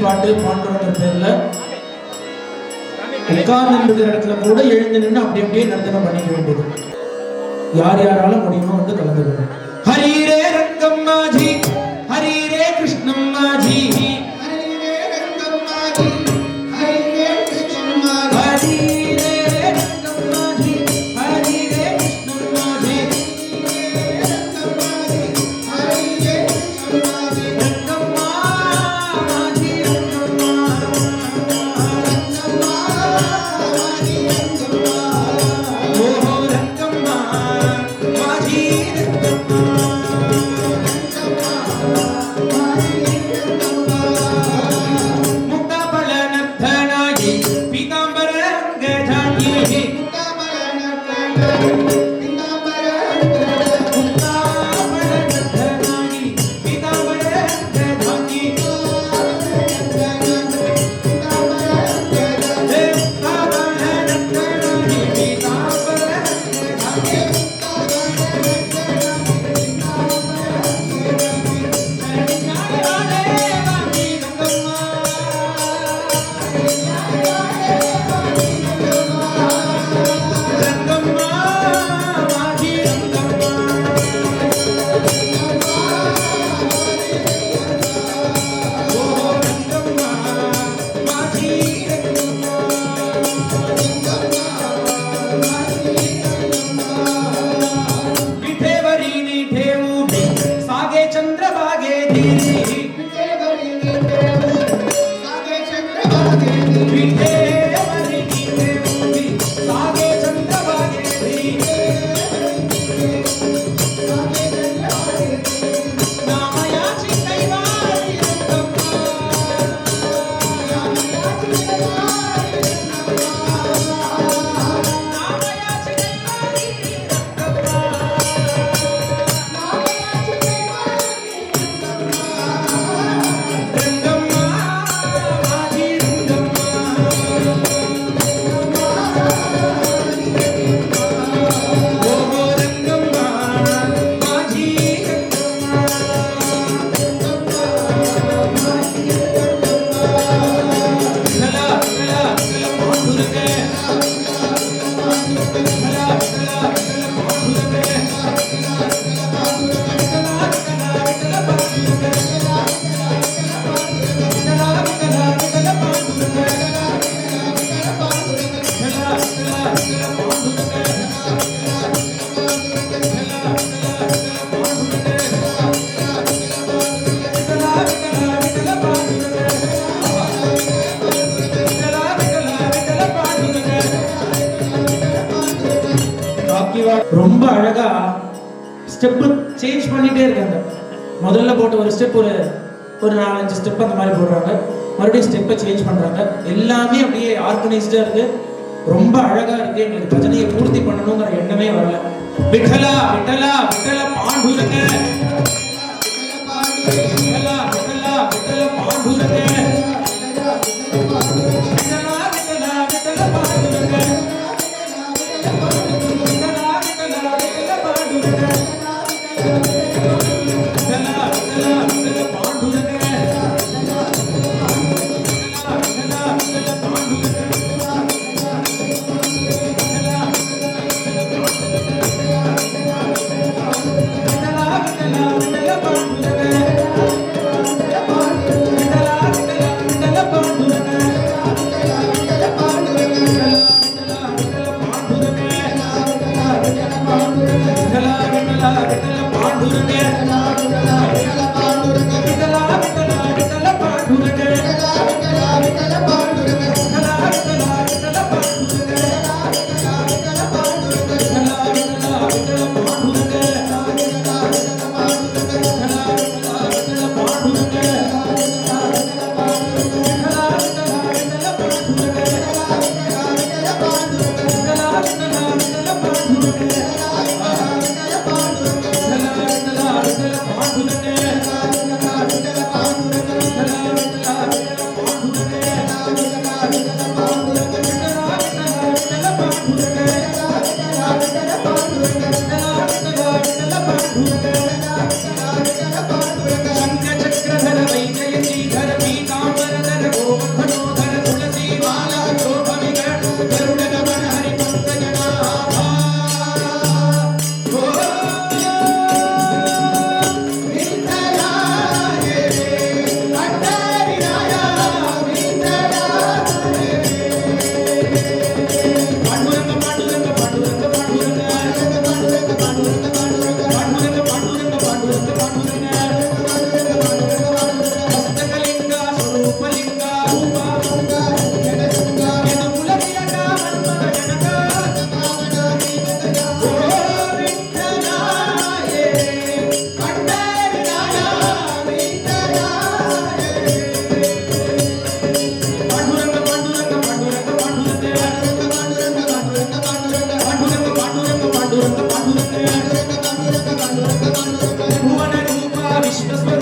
பாட்டு பாண்டுறங்கிற பேர்ல உட்கார்ந்து இடத்துல கூட எழுந்து நின்று அப்படி அப்படியே நர்த்தனம் பண்ணிக்க வேண்டியது. யார் யாராலும் முடியுமோ வந்து கலந்துக்கணும். ஹரிரே ரங்கம் மாஜி ஹரிரே கிருஷ்ணம் மாஜி ஹரிரே ரங்கம் மாஜி ஹரிரே கிருஷ்ணம் மாஜி ஹரிரே ரங்கம் மாஜி ஹரிரே கிருஷ்ணம் மாஜி ஹரிரே கிருஷ்ணம் மாஜி ரங்கம் மாஜி ரங்கம் மாஜி ரங்கம் ஓஹோ ரங்கம் மாஜி ரொம்ப அழகா ஸ்டெப் சேஞ்ச் பண்ணிட்டே இருக்காங்க. முதல்ல போட்ட ஒரு ஸ்டெப் ஒரு 4-5 ஸ்டெப் அந்த மாதிரி போடுறாங்க, மறுபடியும் ஸ்டெப்பை சேஞ்ச் பண்றாங்க. எல்லாமே அப்படியே ஆர்கனைஸ்டா இருக்கு, ரொம்ப அழகா இருக்கு. எங்களுக்கு பஜனையை பூர்த்தி பண்ணணுங்கிற எண்ணமே வரல. விட்டலா விட்டலா விட்டல பாண்டுரங்க விட்டலா விட்டலா விட்டல பாண்டுரங்க விட்டலா விட்டலா விட்டல பாண்டுரங்க பாண்டுரங்க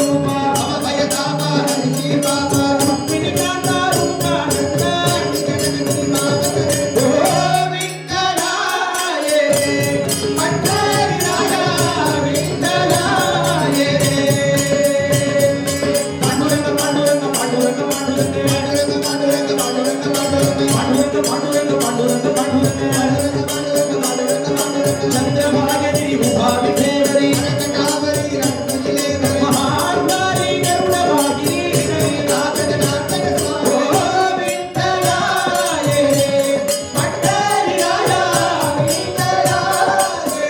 ரூபா அபயதாபா ஹரி பாபா ருக்மிணி காந்தா ரூபா நந்தா கோவிந்தராயே பட்டரி ராஜா விந்தராயே பாண்டுரங்க பாண்டுரங்க பாண்டுரங்க பாண்டுரங்க பாண்டுரங்க பாண்டுரங்க சந்திரபாகரி உபாவி தேவரி மகாந்தாரி கருணபாகி கோவிந்தராயே பட்டரி ராஜா விந்தராயே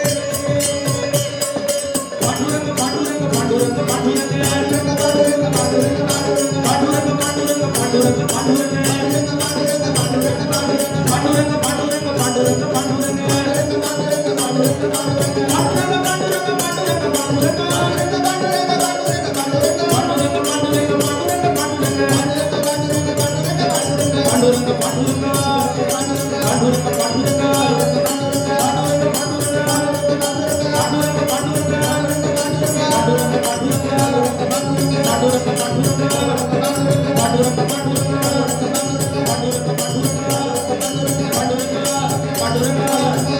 பாண்டுரங்க பாண்டுரங்க பாண்டுரங்க பாண்டுரங்க பாண்டுரங்க பாண்டுரங்க பாண்டுரங்க பாண்டுரங்க Paduranga